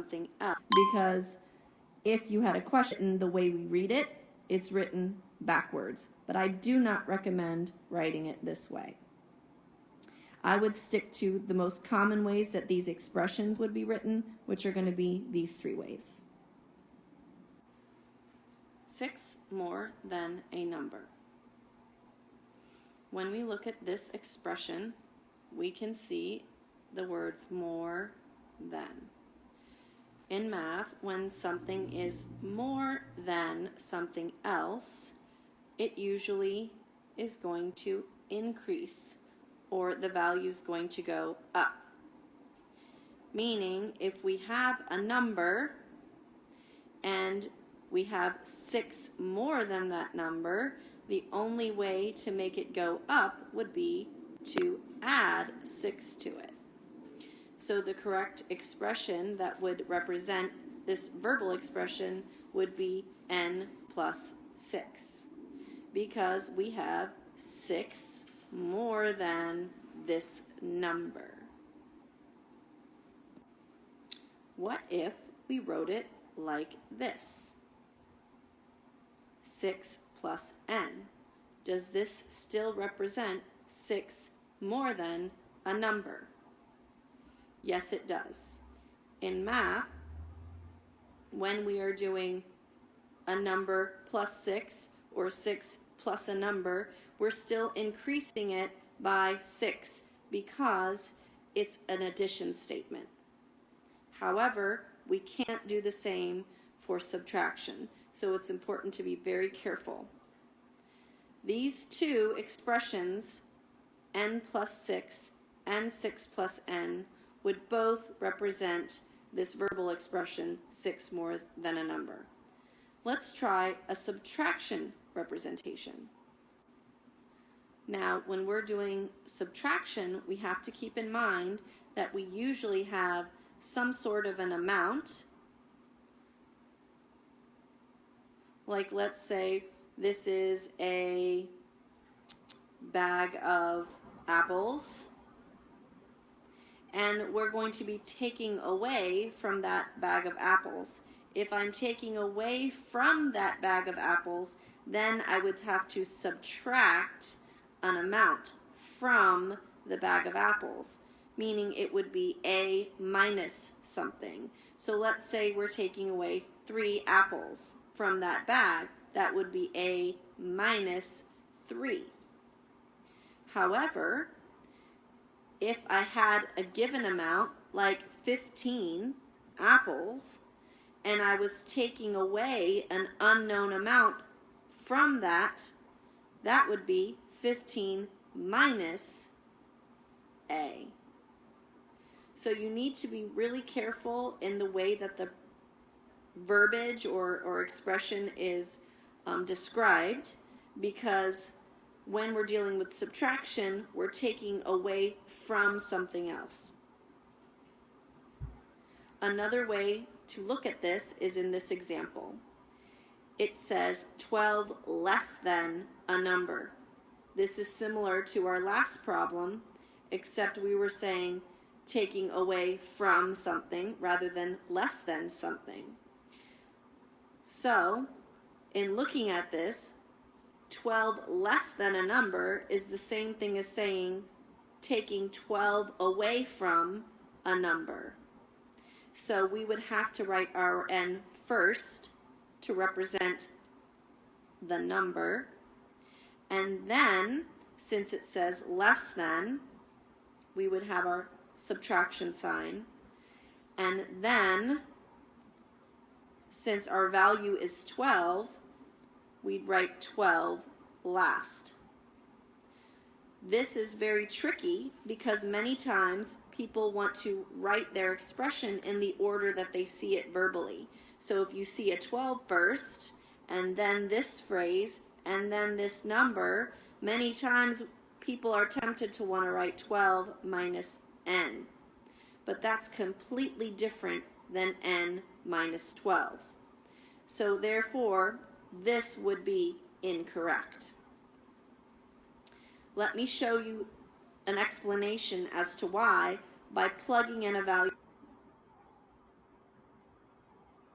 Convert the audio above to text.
something else. Because if you had a question, the way we read it, it's written backwards. But I do not recommend writing it this way. I would stick to the most common ways that these expressions would be written, which are going to be these three ways. 6 more than a number. When we look at this expression, we can see the words more than. In math, when something is more than something else, it usually is going to increase, or the value is going to go up. Meaning, if we have a number and we have 6 more than that number, the only way to make it go up would be to add 6 to it. So the correct expression that would represent this verbal expression would be n plus 6, because we have 6 more than this number. What if we wrote it like this? 6 plus n. Does this still represent 6 more than a number? Yes, it does. In math, when we are doing a number plus 6 or 6 plus a number, we're still increasing it by 6 because it's an addition statement. However, we can't do the same for subtraction, so it's important to be very careful. These two expressions, n plus 6 and 6 plus n, would both represent this verbal expression, 6 more than a number. Let's try a subtraction representation. Now, when we're doing subtraction, we have to keep in mind that we usually have some sort of an amount. Like, let's say this is a bag of apples, and we're going to be taking away from that bag of apples. If I'm taking away from that bag of apples, then I would have to subtract an amount from the bag of apples, meaning it would be a minus something. So let's say we're taking away 3 apples from that bag. That would be a minus 3. However, if I had a given amount, like 15 apples, and I was taking away an unknown amount from that, that would be 15 minus a. So you need to be really careful in the way that the verbiage or expression is described, because when we're dealing with subtraction, we're taking away from something else. Another way to look at this is in this example. It says 12 less than a number. This is similar to our last problem, except we were saying taking away from something rather than less than something. So, in looking at this, 12 less than a number is the same thing as saying taking 12 away from a number. So we would have to write our n first to represent the number, and then, since it says less than, we would have our subtraction sign, and then, since our value is 12, we'd write 12 last. This is very tricky because many times people want to write their expression in the order that they see it verbally. So if you see a 12 first, and then this phrase, and then this number, many times people are tempted to want to write 12 minus n. But that's completely different than n minus 12. So therefore, this would be incorrect. Let me show you an explanation as to why by plugging in a value